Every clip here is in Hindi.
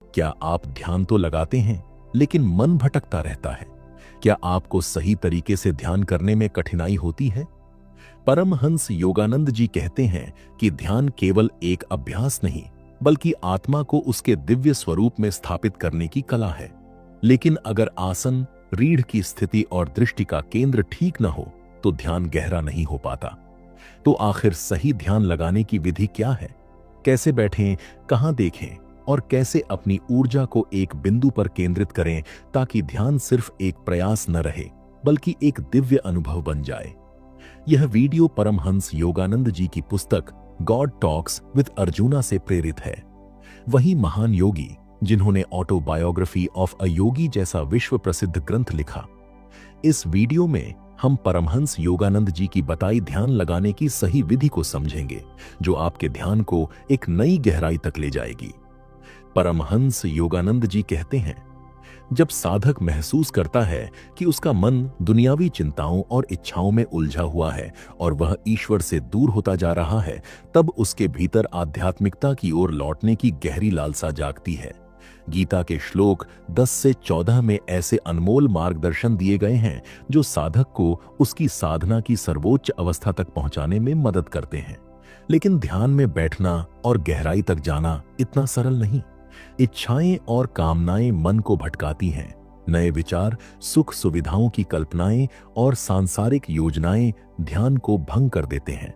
क्या आप ध्यान तो लगाते हैं, लेकिन मन भटकता रहता है? क्या आपको सही तरीके से ध्यान करने में कठिनाई होती है? परमहंस योगानंद जी कहते हैं कि ध्यान केवल एक अभ्यास नहीं, बल्कि आत्मा को उसके दिव्य स्वरूप में स्थापित करने की कला है। लेकिन अगर आसन, रीढ़ की स्थिति और दृष्टि का केंद्र ठीक न हो, तो ध्यान गहरा नहीं हो पाता। तो आखिर सही ध्यान लगाने की विधि क्या है? कैसे बैठें, कहां देखें और कैसे अपनी ऊर्जा को एक बिंदु पर केंद्रित करें ताकि ध्यान सिर्फ एक प्रयास न रहे, बल्कि एक दिव्य अनुभव बन जाए। यह वीडियो परमहंस योगानंद जी की पुस्तक गॉड टॉक्स विद अर्जुना से प्रेरित है। वही महान योगी जिन्होंने ऑटोबायोग्राफी ऑफ अ योगी जैसा विश्व प्रसिद्ध ग्रंथ लिखा। इस वीडियो में हम परमहंस योगानंद जी की बताई ध्यान लगाने की सही विधि को समझेंगे, जो आपके ध्यान को एक नई गहराई तक ले जाएगी। परमहंस योगानंद जी कहते हैं, जब साधक महसूस करता है कि उसका मन दुनियावी चिंताओं और इच्छाओं में उलझा हुआ है और वह ईश्वर से दूर होता जा रहा है, तब उसके भीतर आध्यात्मिकता की ओर लौटने की गहरी लालसा जागती है। गीता के श्लोक 10 से 14 में ऐसे अनमोल मार्गदर्शन दिए गए हैं जो साधक को उसकी साधना की सर्वोच्च अवस्था तक पहुंचाने में मदद करते हैं। लेकिन ध्यान में बैठना और गहराई तक जाना इतना सरल नहीं। इच्छाएं और कामनाएं मन को भटकाती हैं। नए विचार, सुख सुविधाओं की कल्पनाएं और सांसारिक योजनाएं ध्यान को भंग कर देते हैं।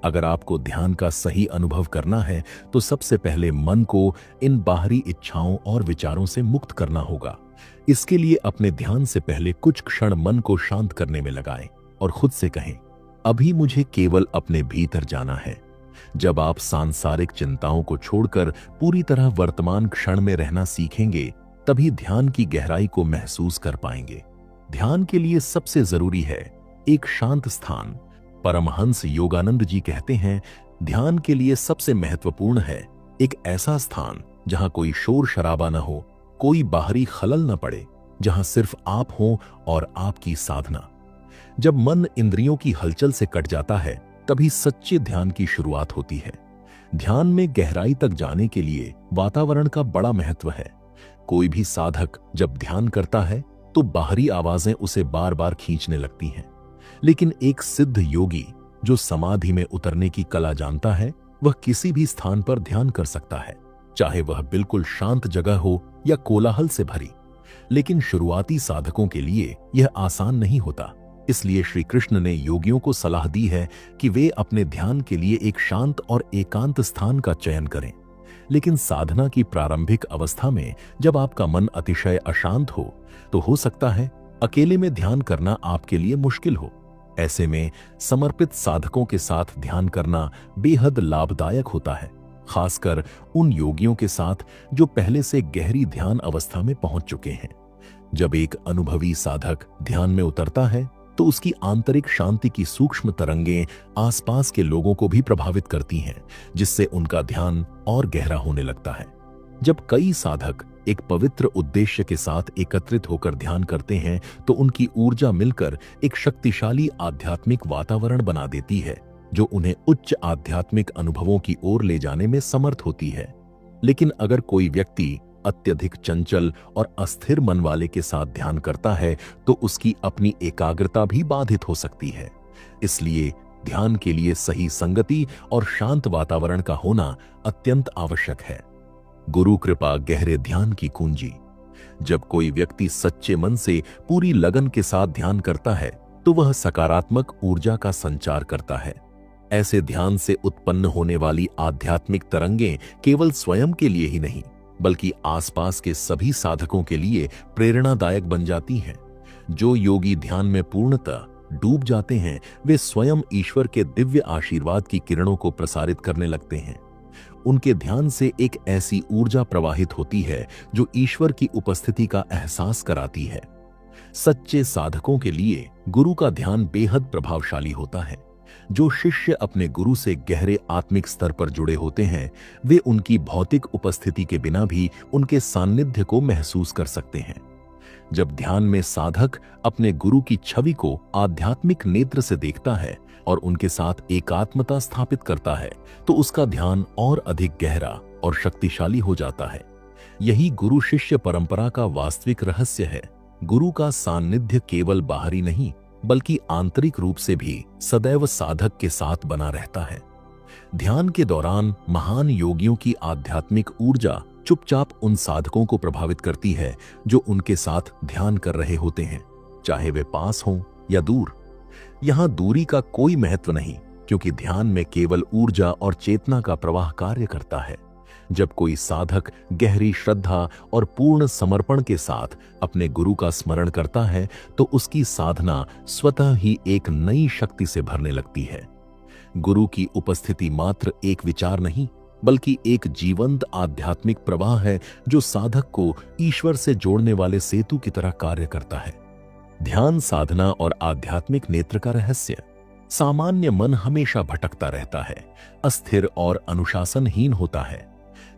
अगर आपको ध्यान का सही अनुभव करना है, तो सबसे पहले मन को इन बाहरी इच्छाओं और विचारों से मुक्त करना होगा। इसके लिए अपने ध्यान से पहले कुछ क्षण मन को शांत करने में लगाएं और खुद से कहें, अभी मुझे केवल अपने भीतर जाना है। जब आप सांसारिक चिंताओं को छोड़कर पूरी तरह वर्तमान क्षण में रहना सीखेंगे, तभी ध्यान की गहराई को महसूस कर पाएंगे। ध्यान के लिए सबसे जरूरी है एक शांत स्थान। परमहंस योगानंद जी कहते हैं, ध्यान के लिए सबसे महत्वपूर्ण है एक ऐसा स्थान जहां कोई शोर शराबा न हो, कोई बाहरी खलल न पड़े, जहां सिर्फ आप हो और आपकी साधना। जब मन इंद्रियों की हलचल से कट जाता है, तभी सच्चे ध्यान की शुरुआत होती है। ध्यान में गहराई तक जाने के लिए वातावरण का बड़ा महत्व है। कोई भी साधक जब ध्यान करता है, तो बाहरी आवाजें उसे बार बार खींचने लगती हैं। लेकिन एक सिद्ध योगी जो समाधि में उतरने की कला जानता है, वह किसी भी स्थान पर ध्यान कर सकता है, चाहे वह बिल्कुल शांत जगह हो या कोलाहल से भरी। लेकिन शुरुआती साधकों के लिए यह आसान नहीं होता। इसलिए श्री कृष्ण ने योगियों को सलाह दी है कि वे अपने ध्यान के लिए एक शांत और एकांत स्थान का चयन करें। लेकिन साधना की प्रारंभिक अवस्था में जब आपका मन अतिशय अशांत हो सकता है अकेले में ध्यान करना आपके लिए मुश्किल हो। ऐसे में समर्पित साधकों के साथ ध्यान करना बेहद लाभदायक होता है, खासकर उन योगियों के साथ जो पहले से गहरी ध्यान अवस्था में पहुंच चुके हैं। जब एक अनुभवी साधक ध्यान में उतरता है, तो उसकी आंतरिक शांति की सूक्ष्म तरंगें आसपास के लोगों को भी प्रभावित करती हैं, जिससे उनका ध्यान और गहरा होने लगता है। जब कई साधक एक पवित्र उद्देश्य के साथ एकत्रित होकर ध्यान करते हैं, तो उनकी ऊर्जा मिलकर एक शक्तिशाली आध्यात्मिक वातावरण बना देती है, जो उन्हें उच्च आध्यात्मिक अनुभवों की ओर ले जाने में समर्थ होती है। लेकिन अगर कोई व्यक्ति अत्यधिक चंचल और अस्थिर मन वाले के साथ ध्यान करता है, तो उसकी अपनी एकाग्रता भी बाधित हो सकती है। इसलिए ध्यान के लिए सही संगति और शांत वातावरण का होना अत्यंत आवश्यक है। गुरु कृपा गहरे ध्यान की कुंजी। जब कोई व्यक्ति सच्चे मन से पूरी लगन के साथ ध्यान करता है, तो वह सकारात्मक ऊर्जा का संचार करता है। ऐसे ध्यान से उत्पन्न होने वाली आध्यात्मिक तरंगें केवल स्वयं के लिए ही नहीं, बल्कि आसपास के सभी साधकों के लिए प्रेरणादायक बन जाती हैं। जो योगी ध्यान में पूर्णतः डूब जाते हैं, वे स्वयं ईश्वर के दिव्य आशीर्वाद की किरणों को प्रसारित करने लगते हैं। उनके ध्यान से एक ऐसी ऊर्जा प्रवाहित होती है जो ईश्वर की उपस्थिति का एहसास कराती है। सच्चे साधकों के लिए गुरु का ध्यान बेहद प्रभावशाली होता है। जो शिष्य अपने गुरु से गहरे आत्मिक स्तर पर जुड़े होते हैं, वे उनकी भौतिक उपस्थिति के बिना भी उनके सान्निध्य को महसूस कर सकते हैं। जब ध्यान में साधक अपने गुरु की छवि को आध्यात्मिक नेत्र से देखता है और उनके साथ एकात्मता स्थापित करता है, तो उसका ध्यान और अधिक गहरा और शक्तिशाली हो जाता है। यही गुरु शिष्य परंपरा का वास्तविक रहस्य है। गुरु का सान्निध्य केवल बाहरी नहीं बल्कि आंतरिक रूप से भी सदैव साधक के साथ बना रहता है। ध्यान के दौरान महान योगियों की आध्यात्मिक ऊर्जा चुपचाप उन साधकों को प्रभावित करती है जो उनके साथ ध्यान कर रहे होते हैं, चाहे वे पास हों या दूर। यहां दूरी का कोई महत्व नहीं, क्योंकि ध्यान में केवल ऊर्जा और चेतना का प्रवाह कार्य करता है। जब कोई साधक गहरी श्रद्धा और पूर्ण समर्पण के साथ अपने गुरु का स्मरण करता है तो उसकी साधना स्वतः ही एक नई शक्ति से भरने लगती है। गुरु की उपस्थिति मात्र एक विचार नहीं बल्कि एक जीवंत आध्यात्मिक प्रवाह है जो साधक को ईश्वर से जोड़ने वाले सेतु की तरह कार्य करता है। ध्यान साधना और आध्यात्मिक नेत्र का रहस्य। सामान्य मन हमेशा भटकता रहता है, अस्थिर और अनुशासनहीन होता है।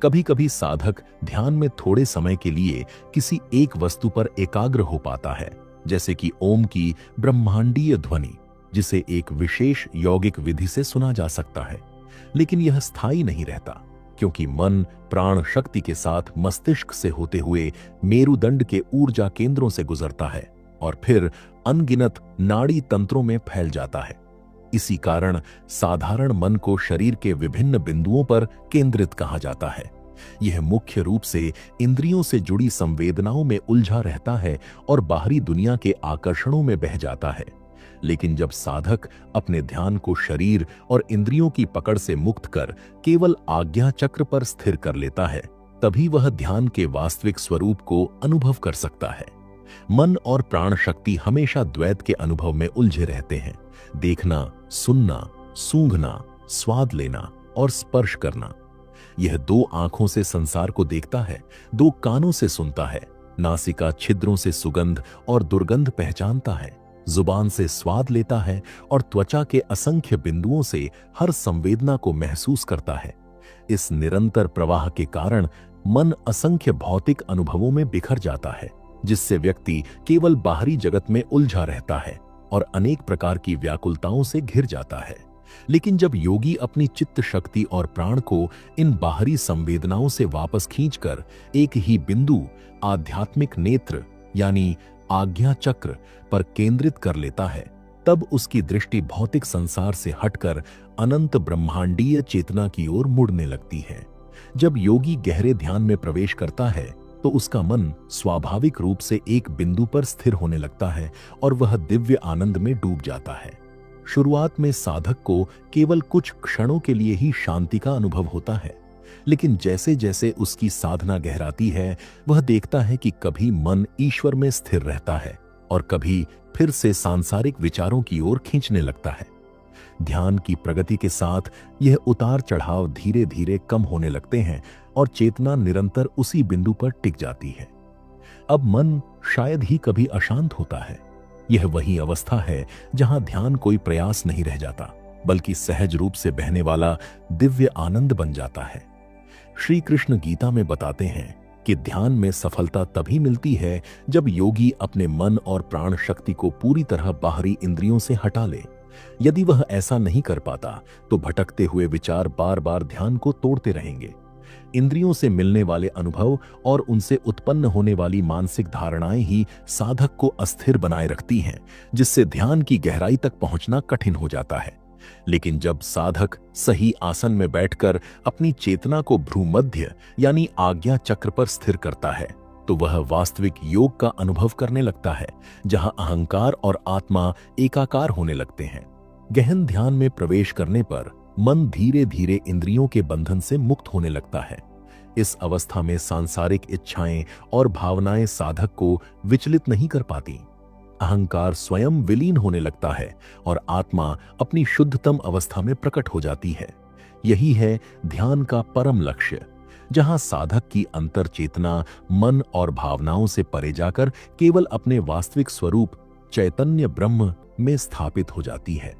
कभी कभी साधक ध्यान में थोड़े समय के लिए किसी एक वस्तु पर एकाग्र हो पाता है, जैसे कि ओम की ब्रह्मांडीय ध्वनि, जिसे एक विशेष यौगिक विधि से सुना जा सकता है। लेकिन यह स्थायी नहीं रहता, क्योंकि मन प्राण शक्ति के साथ मस्तिष्क से होते हुए मेरुदंड के ऊर्जा केंद्रों से गुजरता है और फिर अनगिनत नाड़ी तंत्रों में फैल जाता है। इसी कारण साधारण मन को शरीर के विभिन्न बिंदुओं पर केंद्रित कहा जाता है। यह मुख्य रूप से इंद्रियों से जुड़ी संवेदनाओं में उलझा रहता है और बाहरी दुनिया के आकर्षणों में बह जाता है। लेकिन जब साधक अपने ध्यान को शरीर और इंद्रियों की पकड़ से मुक्त कर केवल आज्ञा चक्र पर स्थिर कर लेता है, तभी वह ध्यान के वास्तविक स्वरूप को अनुभव कर सकता है। मन और प्राण शक्ति हमेशा द्वैत के अनुभव में उलझे रहते हैं। देखना, सुनना, सूंघना, स्वाद लेना और स्पर्श करना। यह दो आंखों से संसार को देखता है, दो कानों से सुनता है, नासिका छिद्रों से सुगंध और दुर्गंध पहचानता है, जुबान से स्वाद लेता है और त्वचा के असंख्य बिंदुओं से हर संवेदना को महसूस करता है। इस निरंतर प्रवाह के कारण मन असंख्य भौतिक अनुभवों में बिखर जाता है, जिससे व्यक्ति केवल बाहरी जगत में उलझा रहता है और अनेक प्रकार की व्याकुलताओं से घिर जाता है। लेकिन जब योगी अपनी चित्त शक्ति और प्राण को इन बाहरी संवेदनाओं से वापस खींचकर एक ही बिंदु आध्यात्मिक नेत्र यानी आज्ञा चक्र पर केंद्रित कर लेता है, तब उसकी दृष्टि भौतिक संसार से हटकर अनंत ब्रह्मांडीय चेतना की ओर मुड़ने लगती है। जब योगी गहरे ध्यान में प्रवेश करता है तो उसका मन स्वाभाविक रूप से एक बिंदु पर स्थिर होने लगता है और वह दिव्य आनंद में डूब जाता है। शुरुआत में साधक को केवल कुछ क्षणों के लिए ही शांति का अनुभव होता है, लेकिन जैसे जैसे उसकी साधना गहराती है, वह देखता है कि कभी मन ईश्वर में स्थिर रहता है और कभी फिर से सांसारिक विचारों की ओर खींचने लगता है। ध्यान की प्रगति के साथ यह उतार चढ़ाव धीरे धीरे कम होने लगते हैं और चेतना निरंतर उसी बिंदु पर टिक जाती है। अब मन शायद ही कभी अशांत होता है। यह वही अवस्था है जहां ध्यान कोई प्रयास नहीं रह जाता, बल्कि सहज रूप से बहने वाला दिव्य आनंद बन जाता है। श्री कृष्ण गीता में बताते हैं कि ध्यान में सफलता तभी मिलती है जब योगी अपने मन और प्राण शक्ति को पूरी तरह बाहरी इंद्रियों से हटा ले। यदि वह ऐसा नहीं कर पाता तो भटकते हुए विचार बार बार ध्यान को तोड़ते रहेंगे। इंद्रियों से मिलने वाले अनुभव और उनसे उत्पन्न होने वाली मानसिक धारणाएं ही साधक को अस्थिर बनाए रखती हैं, जिससे ध्यान की गहराई तक पहुंचना कठिन हो जाता है। लेकिन जब साधक सही आसन में बैठकर अपनी चेतना को भ्रूमध्य यानी आज्ञा चक्र पर स्थिर करता है, तो वह वास्तविक योग का अनुभव करने लगता है, जहां अहंकार और आत्मा एकाकार होने लगते हैं। गहन ध्यान में प्रवेश करने पर मन धीरे धीरे इंद्रियों के बंधन से मुक्त होने लगता है। इस अवस्था में सांसारिक इच्छाएं और भावनाएं साधक को विचलित नहीं कर पाती। अहंकार स्वयं विलीन होने लगता है और आत्मा अपनी शुद्धतम अवस्था में प्रकट हो जाती है। यही है ध्यान का परम लक्ष्य, जहां साधक की अंतर चेतना मन और भावनाओं से परे जाकर केवल अपने वास्तविक स्वरूप चैतन्य ब्रह्म में स्थापित हो जाती है।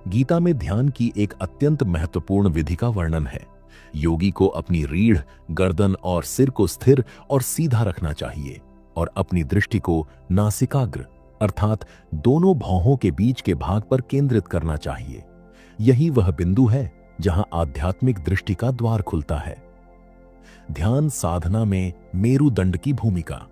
गीता में ध्यान की एक अत्यंत महत्वपूर्ण विधि का वर्णन है। योगी को अपनी रीढ़, गर्दन और सिर को स्थिर और सीधा रखना चाहिए और अपनी दृष्टि को नासिकाग्र अर्थात दोनों भौहों के बीच के भाग पर केंद्रित करना चाहिए। यही वह बिंदु है जहां आध्यात्मिक दृष्टि का द्वार खुलता है। ध्यान साधना में मेरुदंड की भूमिका।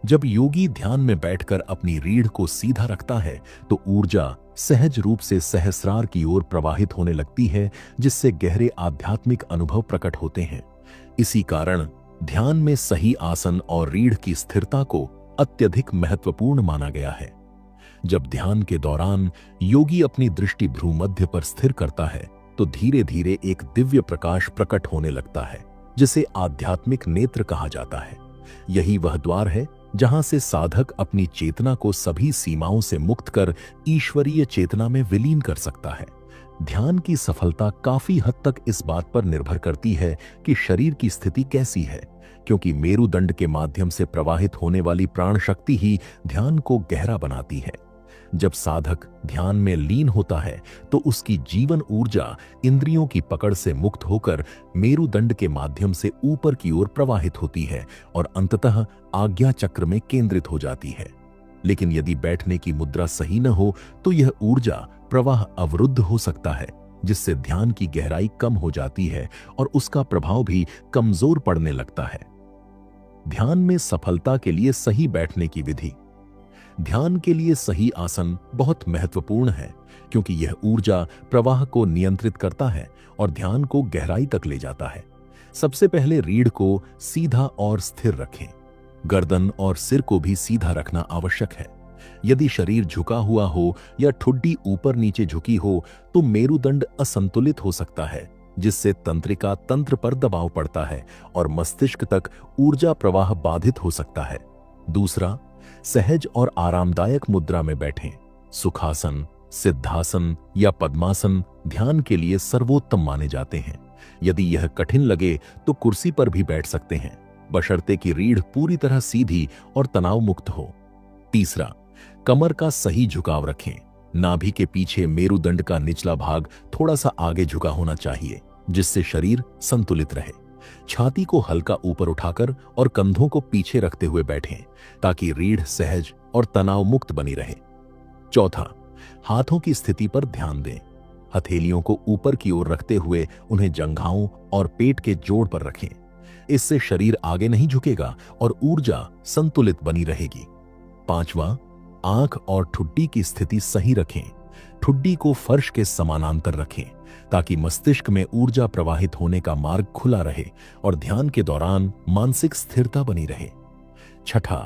जब योगी ध्यान में बैठकर अपनी रीढ़ को सीधा रखता है तो ऊर्जा सहज रूप से सहस्रार की ओर प्रवाहित होने लगती है, जिससे गहरे आध्यात्मिक अनुभव प्रकट होते हैं। इसी कारण ध्यान में सही आसन और रीढ़ की स्थिरता को अत्यधिक महत्वपूर्ण माना गया है। जब ध्यान के दौरान योगी अपनी दृष्टि भ्रूमध्य पर स्थिर करता है तो धीरे धीरे एक दिव्य प्रकाश प्रकट होने लगता है, जिसे आध्यात्मिक नेत्र कहा जाता है। यही वह द्वार है जहां से साधक अपनी चेतना को सभी सीमाओं से मुक्त कर ईश्वरीय चेतना में विलीन कर सकता है। ध्यान की सफलता काफी हद तक इस बात पर निर्भर करती है कि शरीर की स्थिति कैसी है, क्योंकि मेरुदंड के माध्यम से प्रवाहित होने वाली प्राण शक्ति ही ध्यान को गहरा बनाती है। जब साधक ध्यान में लीन होता है तो उसकी जीवन ऊर्जा इंद्रियों की पकड़ से मुक्त होकर मेरुदंड के माध्यम से ऊपर की ओर प्रवाहित होती है और अंततः आज्ञा चक्र में केंद्रित हो जाती है। लेकिन यदि बैठने की मुद्रा सही न हो तो यह ऊर्जा प्रवाह अवरुद्ध हो सकता है, जिससे ध्यान की गहराई कम हो जाती है और उसका प्रभाव भी कमजोर पड़ने लगता है। ध्यान में सफलता के लिए सही बैठने की विधि। ध्यान के लिए सही आसन बहुत महत्वपूर्ण है, क्योंकि यह ऊर्जा प्रवाह को नियंत्रित करता है और ध्यान को गहराई तक ले जाता है। सबसे पहले रीढ़ को सीधा और स्थिर रखें। गर्दन और सिर को भी सीधा रखना आवश्यक है। यदि शरीर झुका हुआ हो या ठुड्डी ऊपर नीचे झुकी हो तो मेरुदंड असंतुलित हो सकता है, जिससे तंत्रिका तंत्र पर दबाव पड़ता है और मस्तिष्क तक ऊर्जा प्रवाह बाधित हो सकता है। दूसरा, सहज और आरामदायक मुद्रा में बैठें। सुखासन, सिद्धासन या पद्मासन ध्यान के लिए सर्वोत्तम माने जाते हैं। यदि यह कठिन लगे तो कुर्सी पर भी बैठ सकते हैं, बशर्ते कि रीढ़ पूरी तरह सीधी और तनाव मुक्त हो। तीसरा, कमर का सही झुकाव रखें। नाभि के पीछे मेरुदंड का निचला भाग थोड़ा सा आगे झुका होना चाहिए, जिससे शरीर संतुलित रहे। छाती को हल्का ऊपर उठाकर और कंधों को पीछे रखते हुए बैठें, ताकि रीढ़ सहज और तनाव मुक्त बनी रहे। चौथा, हाथों की स्थिति पर ध्यान दें। हथेलियों को ऊपर की ओर रखते हुए उन्हें जंघाओं और पेट के जोड़ पर रखें। इससे शरीर आगे नहीं झुकेगा और ऊर्जा संतुलित बनी रहेगी। पांचवा, आंख और ठुड्डी की स्थिति सही रखें। ठुड्डी को फर्श के समानांतर रखें, ताकि मस्तिष्क में ऊर्जा प्रवाहित होने का मार्ग खुला रहे और ध्यान के दौरान मानसिक स्थिरता बनी रहे। छठा,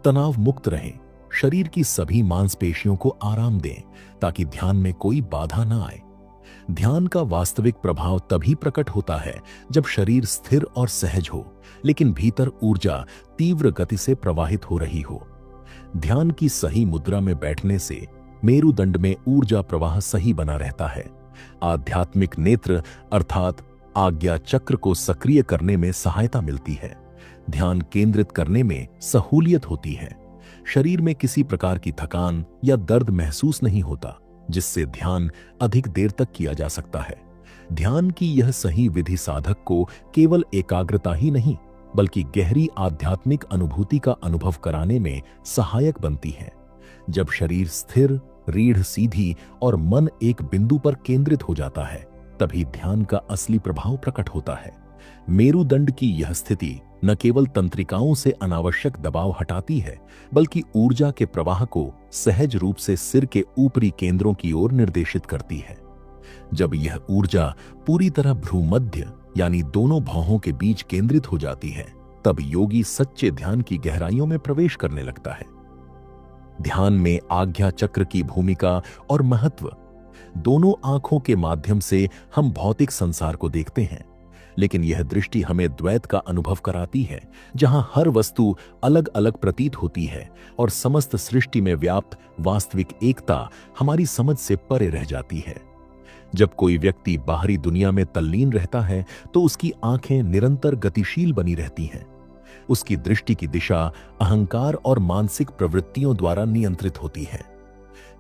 तनाव मुक्त रहें। शरीर की सभी मांसपेशियों को आराम दें, ताकि ध्यान में कोई बाधा न आए। ध्यान का वास्तविक प्रभाव तभी प्रकट होता है जब शरीर स्थिर और सहज हो, लेकिन भीतर ऊर्जा तीव्र गति से प्रवाहित हो रही हो। ध्यान की सही मुद्रा में बैठने से मेरुदंड में ऊर्जा प्रवाह सही बना रहता है। आध्यात्मिक नेत्र अर्थात आज्ञा चक्र को सक्रिय करने में सहायता मिलती है। ध्यान केंद्रित करने में सहूलियत होती है। शरीर में किसी प्रकार की थकान या दर्द महसूस नहीं होता, जिससे ध्यान अधिक देर तक किया जा सकता है। ध्यान की यह सही विधि साधक को केवल एकाग्रता ही नहीं, बल्कि गहरी आध्यात्मिक अनुभूति का अनुभव कराने में सहायक बनती है। जब शरीर स्थिर, रीढ़ सीधी और मन एक बिंदु पर केंद्रित हो जाता है, तभी ध्यान का असली प्रभाव प्रकट होता है। मेरुदंड की यह स्थिति न केवल तंत्रिकाओं से अनावश्यक दबाव हटाती है, बल्कि ऊर्जा के प्रवाह को सहज रूप से सिर के ऊपरी केंद्रों की ओर निर्देशित करती है। जब यह ऊर्जा पूरी तरह भ्रूमध्य यानी दोनों भौहों के बीच केंद्रित हो जाती है, तब योगी सच्चे ध्यान की गहराइयों में प्रवेश करने लगता है। ध्यान में आज्ञा चक्र की भूमिका और महत्व। दोनों आंखों के माध्यम से हम भौतिक संसार को देखते हैं, लेकिन यह दृष्टि हमें द्वैत का अनुभव कराती है, जहां हर वस्तु अलग अलग प्रतीत होती है और समस्त सृष्टि में व्याप्त वास्तविक एकता हमारी समझ से परे रह जाती है। जब कोई व्यक्ति बाहरी दुनिया में तल्लीन रहता है तो उसकी आंखें निरंतर गतिशील बनी रहती हैं। उसकी दृष्टि की दिशा अहंकार और मानसिक प्रवृत्तियों द्वारा नियंत्रित होती है।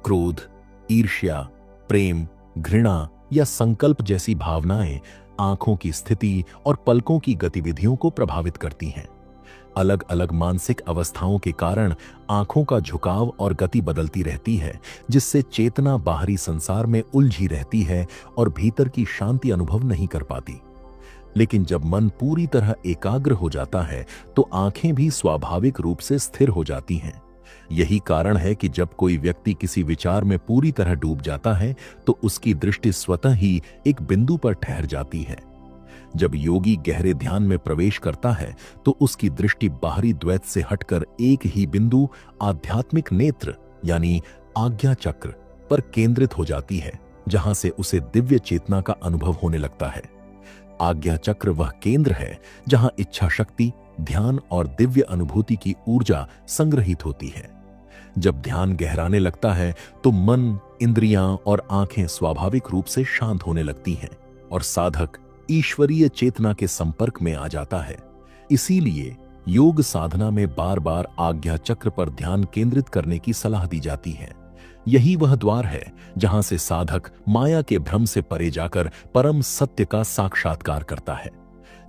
क्रोध, ईर्ष्या, प्रेम, घृणा या संकल्प जैसी भावनाएं आंखों की स्थिति और पलकों की गतिविधियों को प्रभावित करती हैं। अलग अलग मानसिक अवस्थाओं के कारण आंखों का झुकाव और गति बदलती रहती है, जिससे चेतना बाहरी संसार में उलझी रहती है और भीतर की शांति अनुभव नहीं कर पाती। लेकिन जब मन पूरी तरह एकाग्र हो जाता है तो आंखें भी स्वाभाविक रूप से स्थिर हो जाती हैं। यही कारण है कि जब कोई व्यक्ति किसी विचार में पूरी तरह डूब जाता है तो उसकी दृष्टि स्वतः ही एक बिंदु पर ठहर जाती है। जब योगी गहरे ध्यान में प्रवेश करता है तो उसकी दृष्टि बाहरी द्वैत से हटकर एक ही बिंदु आध्यात्मिक नेत्र यानी आज्ञा चक्र पर केंद्रित हो जाती है, जहां से उसे दिव्य चेतना का अनुभव होने लगता है। आज्ञा चक्र वह केंद्र है जहां इच्छा शक्ति, ध्यान और दिव्य अनुभूति की ऊर्जा संग्रहित होती है। जब ध्यान गहराने लगता है तो मन, इंद्रियां और आंखें स्वाभाविक रूप से शांत होने लगती हैं और साधक ईश्वरीय चेतना के संपर्क में आ जाता है। इसीलिए योग साधना में बार बार आज्ञा चक्र पर ध्यान केंद्रित करने की सलाह दी जाती है। यही वह द्वार है जहां से साधक माया के भ्रम से परे जाकर परम सत्य का साक्षात्कार करता है।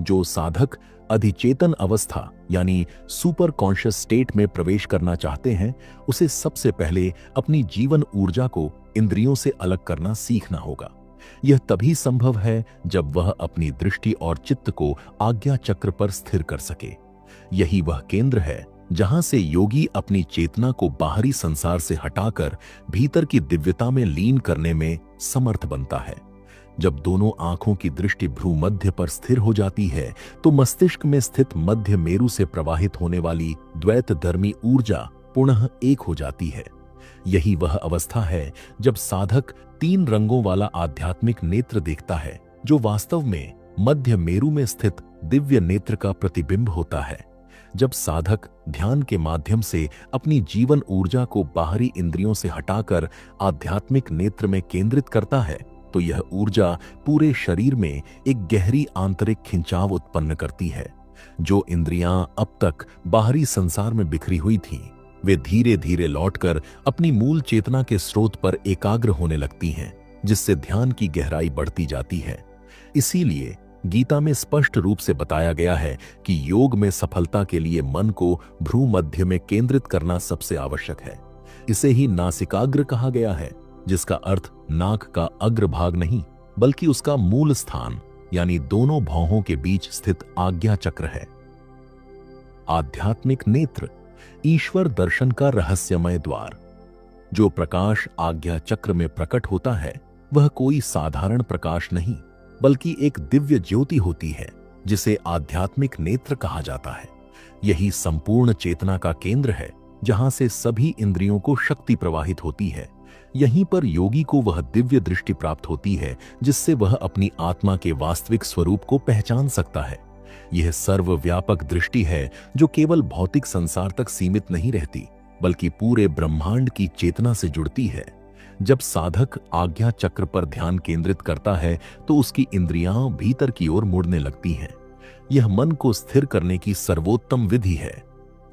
जो साधक अधिचेतन अवस्था यानी सुपर कॉन्शियस स्टेट में प्रवेश करना चाहते हैं, उसे सबसे पहले अपनी जीवन ऊर्जा को इंद्रियों से अलग करना सीखना होगा। यह तभी संभव है जब वह अपनी दृष्टि और चित्त को आज्ञा चक्र पर स्थिर कर सके। यही वह केंद्र है जहां से योगी अपनी चेतना को बाहरी संसार से हटाकर भीतर की दिव्यता में लीन करने में समर्थ बनता है। जब दोनों आंखों की दृष्टि भ्रूमध्य पर स्थिर हो जाती है तो मस्तिष्क में स्थित मध्य मेरु से प्रवाहित होने वाली द्वैतधर्मी ऊर्जा पुनः एक हो जाती है। यही वह अवस्था है जब साधक 3 रंगों वाला आध्यात्मिक नेत्र देखता है, जो वास्तव में मध्य मेरु में स्थित दिव्य नेत्र का प्रतिबिंब होता है। जब साधक ध्यान के माध्यम से अपनी जीवन ऊर्जा को बाहरी इंद्रियों से हटाकर आध्यात्मिक नेत्र में केंद्रित करता है तो यह ऊर्जा पूरे शरीर में एक गहरी आंतरिक खिंचाव उत्पन्न करती है। जो इंद्रियां अब तक बाहरी संसार में बिखरी हुई थीं, वे धीरे धीरे लौटकर अपनी मूल चेतना के स्रोत पर एकाग्र होने लगती हैं, जिससे ध्यान की गहराई बढ़ती जाती है। इसीलिए गीता में स्पष्ट रूप से बताया गया है कि योग में सफलता के लिए मन को भ्रूमध्य में केंद्रित करना सबसे आवश्यक है। इसे ही नासिकाग्र कहा गया है, जिसका अर्थ नाक का अग्रभाग नहीं बल्कि उसका मूल स्थान यानी दोनों भौहों के बीच स्थित आज्ञा चक्र है। आध्यात्मिक नेत्र ईश्वर दर्शन का रहस्यमय द्वार। जो प्रकाश आज्ञा चक्र में प्रकट होता है वह कोई साधारण प्रकाश नहीं बल्कि एक दिव्य ज्योति होती है, जिसे आध्यात्मिक नेत्र कहा जाता है। यही संपूर्ण चेतना का केंद्र है जहां से सभी इंद्रियों को शक्ति प्रवाहित होती है। यहीं पर योगी को वह दिव्य दृष्टि प्राप्त होती है जिससे वह अपनी आत्मा के वास्तविक स्वरूप को पहचान सकता है। यह सर्वव्यापक दृष्टि है जो केवल भौतिक संसार तक सीमित नहीं रहती बल्कि पूरे ब्रह्मांड की चेतना से जुड़ती है। जब साधक आज्ञा चक्र पर ध्यान केंद्रित करता है तो उसकी इंद्रियां भीतर की ओर मुड़ने लगती हैं। यह मन को स्थिर करने की सर्वोत्तम विधि है।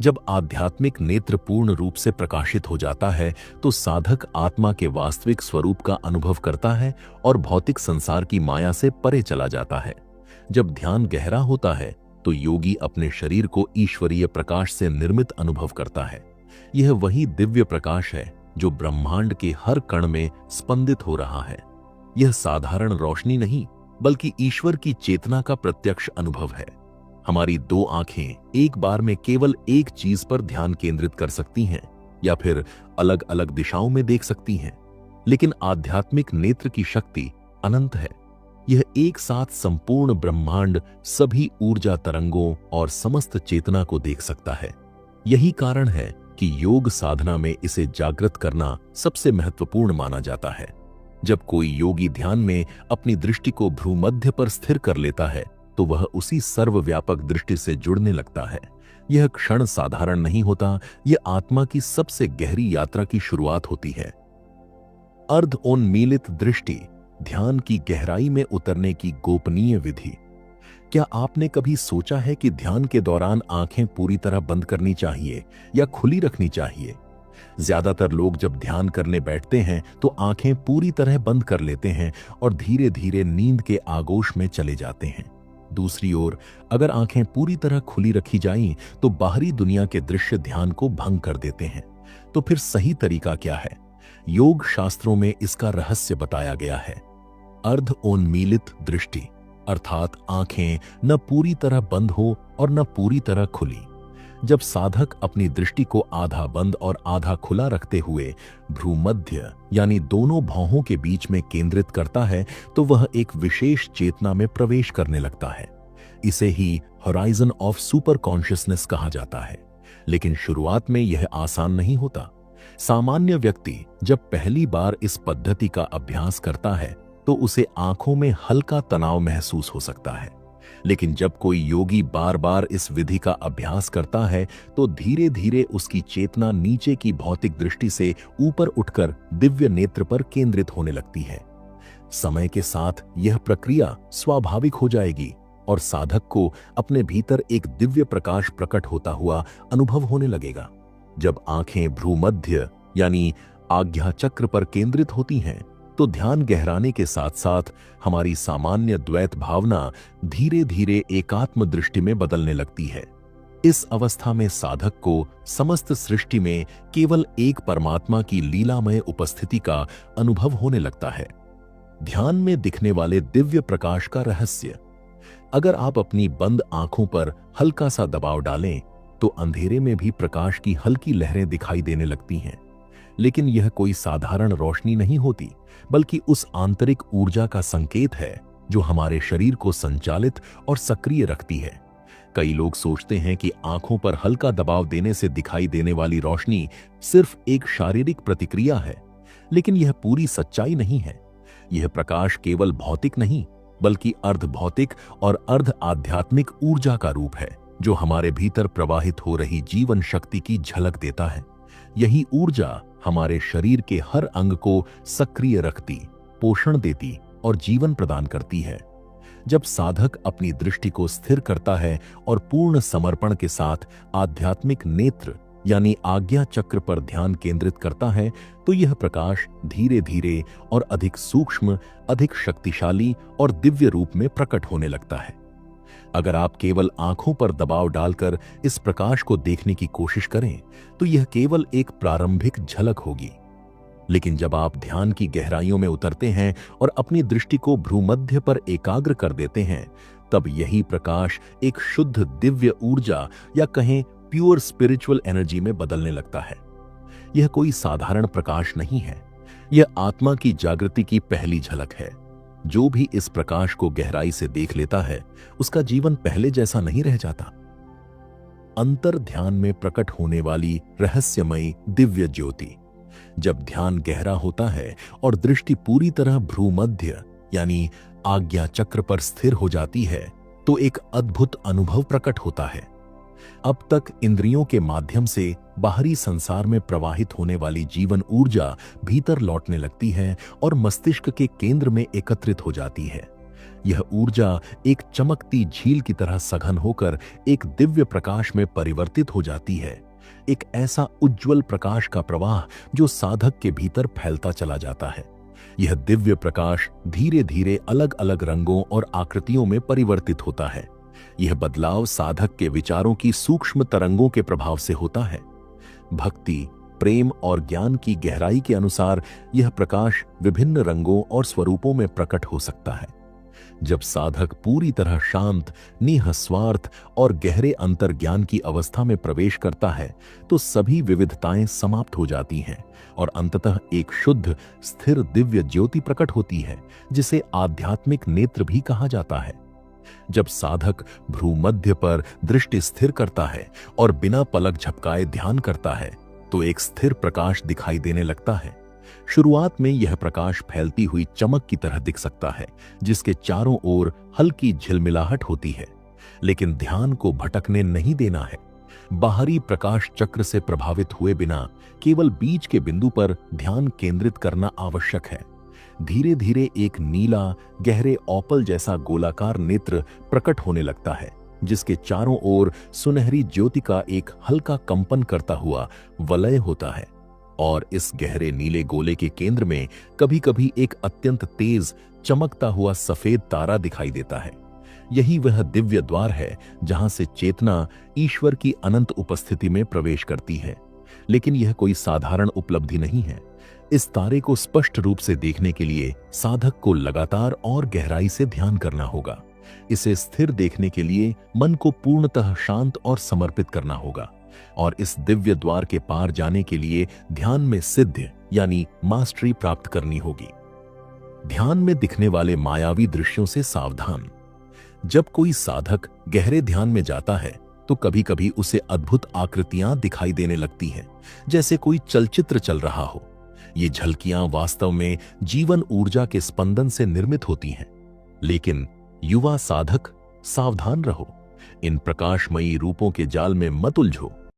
जब आध्यात्मिक नेत्र पूर्ण रूप से प्रकाशित हो जाता है तो साधक आत्मा के वास्तविक स्वरूप का अनुभव करता है और भौतिक संसार की माया से परे चला जाता है। जब ध्यान गहरा होता है तो योगी अपने शरीर को ईश्वरीय प्रकाश से निर्मित अनुभव करता है। यह वही दिव्य प्रकाश है जो ब्रह्मांड के हर कण में स्पंदित हो रहा है। यह साधारण रोशनी नहीं बल्कि ईश्वर की चेतना का प्रत्यक्ष अनुभव है। हमारी 2 आंखें एक बार में केवल एक चीज पर ध्यान केंद्रित कर सकती हैं या फिर अलग अलग दिशाओं में देख सकती हैं, लेकिन आध्यात्मिक नेत्र की शक्ति अनंत है। यह एक साथ संपूर्ण ब्रह्मांड, सभी ऊर्जा तरंगों और समस्त चेतना को देख सकता है। यही कारण है कि योग साधना में इसे जागृत करना सबसे महत्वपूर्ण माना जाता है। जब कोई योगी ध्यान में अपनी दृष्टि को भ्रूमध्य पर स्थिर कर लेता है तो वह उसी सर्वव्यापक दृष्टि से जुड़ने लगता है। यह क्षण साधारण नहीं होता, यह आत्मा की सबसे गहरी यात्रा की शुरुआत होती है। अर्धोन्मीलित दृष्टि, ध्यान की गहराई में उतरने की गोपनीय विधि। क्या आपने कभी सोचा है कि ध्यान के दौरान आंखें पूरी तरह बंद करनी चाहिए या खुली रखनी चाहिए? ज्यादातर लोग जब ध्यान करने बैठते हैं तो आंखें पूरी तरह बंद कर लेते हैं और धीरे धीरे नींद के आगोश में चले जाते हैं। दूसरी ओर अगर आंखें पूरी तरह खुली रखी जाएं तो बाहरी दुनिया के दृश्य ध्यान को भंग कर देते हैं। तो फिर सही तरीका क्या है? योग शास्त्रों में इसका रहस्य बताया गया है। अर्धोन्मीलित दृष्टि। अर्थात आंखें न पूरी तरह बंद हो और न पूरी तरह खुली। जब साधक अपनी दृष्टि को आधा बंद और आधा खुला रखते हुए भ्रूमध्य यानी दोनों भौहों के बीच में केंद्रित करता है तो वह एक विशेष चेतना में प्रवेश करने लगता है। इसे ही होराइजन ऑफ सुपर कॉन्शियसनेस कहा जाता है। लेकिन शुरुआत में यह आसान नहीं होता। सामान्य व्यक्ति जब पहली बार इस पद्धति का अभ्यास करता है तो उसे आंखों में हल्का तनाव महसूस हो सकता है। लेकिन जब कोई योगी बार बार इस विधि का अभ्यास करता है तो धीरे धीरे उसकी चेतना नीचे की भौतिक दृष्टि से ऊपर उठकर दिव्य नेत्र पर केंद्रित होने लगती है। समय के साथ यह प्रक्रिया स्वाभाविक हो जाएगी और साधक को अपने भीतर एक दिव्य प्रकाश प्रकट होता हुआ अनुभव होने लगेगा। जब आंखें भ्रूमध्य यानी आज्ञा चक्र पर केंद्रित होती हैं तो ध्यान गहराने के साथ साथ हमारी सामान्य द्वैत भावना धीरे धीरे एकात्म दृष्टि में बदलने लगती है। इस अवस्था में साधक को समस्त सृष्टि में केवल एक परमात्मा की लीलामय उपस्थिति का अनुभव होने लगता है। ध्यान में दिखने वाले दिव्य प्रकाश का रहस्य। अगर आप अपनी बंद आंखों पर हल्का सा दबाव डालें तो अंधेरे में भी प्रकाश की हल्की लहरें दिखाई देने लगती हैं। लेकिन यह कोई साधारण रोशनी नहीं होती, बल्कि उस आंतरिक ऊर्जा का संकेत है जो हमारे शरीर को संचालित और सक्रिय रखती है। कई लोग सोचते हैं कि आंखों पर हल्का दबाव देने से दिखाई देने वाली रोशनी सिर्फ एक शारीरिक प्रतिक्रिया है, लेकिन यह पूरी सच्चाई नहीं है। यह प्रकाश केवल भौतिक नहीं, बल्कि अर्ध भौतिक और अर्ध आध्यात्मिक ऊर्जा का रूप है जो हमारे भीतर प्रवाहित हो रही जीवन शक्ति की झलक देता है। यही ऊर्जा हमारे शरीर के हर अंग को सक्रिय रखती, पोषण देती और जीवन प्रदान करती है। जब साधक अपनी दृष्टि को स्थिर करता है और पूर्ण समर्पण के साथ आध्यात्मिक नेत्र यानी आज्ञा चक्र पर ध्यान केंद्रित करता है तो यह प्रकाश धीरे धीरे और अधिक सूक्ष्म, अधिक शक्तिशाली और दिव्य रूप में प्रकट होने लगता है। अगर आप केवल आंखों पर दबाव डालकर इस प्रकाश को देखने की कोशिश करें तो यह केवल एक प्रारंभिक झलक होगी। लेकिन जब आप ध्यान की गहराइयों में उतरते हैं और अपनी दृष्टि को भ्रूमध्य पर एकाग्र कर देते हैं, तब यही प्रकाश एक शुद्ध दिव्य ऊर्जा या कहें प्योर स्पिरिचुअल एनर्जी में बदलने लगता है। यह कोई साधारण प्रकाश नहीं है, यह आत्मा की जागृति की पहली झलक है। जो भी इस प्रकाश को गहराई से देख लेता है उसका जीवन पहले जैसा नहीं रह जाता। अंतर ध्यान में प्रकट होने वाली रहस्यमयी दिव्य ज्योति। जब ध्यान गहरा होता है और दृष्टि पूरी तरह भ्रूमध्य यानी आज्ञा चक्र पर स्थिर हो जाती है तो एक अद्भुत अनुभव प्रकट होता है। अब तक इंद्रियों के माध्यम से बाहरी संसार में प्रवाहित होने वाली जीवन ऊर्जा भीतर लौटने लगती है और मस्तिष्क के केंद्र में एकत्रित हो जाती है। यह ऊर्जा एक चमकती झील की तरह सघन होकर एक दिव्य प्रकाश में परिवर्तित हो जाती है। एक ऐसा उज्जवल प्रकाश का प्रवाह जो साधक के भीतर फैलता चला जाता है। यह दिव्य प्रकाश धीरे धीरे अलग अलग रंगों और आकृतियों में परिवर्तित होता है। यह बदलाव साधक के विचारों की सूक्ष्म तरंगों के प्रभाव से होता है। भक्ति, प्रेम और ज्ञान की गहराई के अनुसार यह प्रकाश विभिन्न रंगों और स्वरूपों में प्रकट हो सकता है। जब साधक पूरी तरह शांत, निःस्वार्थ और गहरे अंतर्ज्ञान की अवस्था में प्रवेश करता है तो सभी विविधताएं समाप्त हो जाती हैं और अंततः एक शुद्ध, स्थिर दिव्य ज्योति प्रकट होती है जिसे आध्यात्मिक नेत्र भी कहा जाता है। जब साधक भ्रूमध्य पर दृष्टि स्थिर करता है और बिना पलक झपकाए ध्यान करता है तो एक स्थिर प्रकाश दिखाई देने लगता है। शुरुआत में यह प्रकाश फैलती हुई चमक की तरह दिख सकता है जिसके चारों ओर हल्की झिलमिलाहट होती है, लेकिन ध्यान को भटकने नहीं देना है। बाहरी प्रकाश चक्र से प्रभावित हुए बिना केवल बीच के बिंदु पर ध्यान केंद्रित करना आवश्यक है। धीरे धीरे एक नीला, गहरे ओपल जैसा गोलाकार नेत्र प्रकट होने लगता है जिसके चारों ओर सुनहरी ज्योति का एक हल्का कंपन करता हुआ वलय होता है और इस गहरे नीले गोले के केंद्र में कभी-कभी एक अत्यंत तेज चमकता हुआ सफेद तारा दिखाई देता है। यही वह दिव्य द्वार है जहां से चेतना ईश्वर की अनंत उपस्थिति में प्रवेश करती है। लेकिन यह कोई साधारण उपलब्धि नहीं है। इस तारे को स्पष्ट रूप से देखने के लिए साधक को लगातार और गहराई से ध्यान करना होगा। इसे स्थिर देखने के लिए मन को पूर्णतः शांत और समर्पित करना होगा, और इस दिव्य द्वार के पार जाने के लिए ध्यान में सिद्धि यानी मास्टरी प्राप्त करनी होगी। ध्यान में दिखने वाले मायावी दृश्यों से सावधान। जब कोई साधक गहरे ध्यान में जाता है तो कभी कभी उसे अद्भुत आकृतियां दिखाई देने लगती हैं, जैसे कोई चलचित्र चल रहा हो। ये झलकियां वास्तव में जीवन ऊर्जा के स्पंदन से निर्मित होती हैं। लेकिन युवा साधक, सावधान रहो, इन प्रकाशमयी रूपों के जाल में मत उलझो।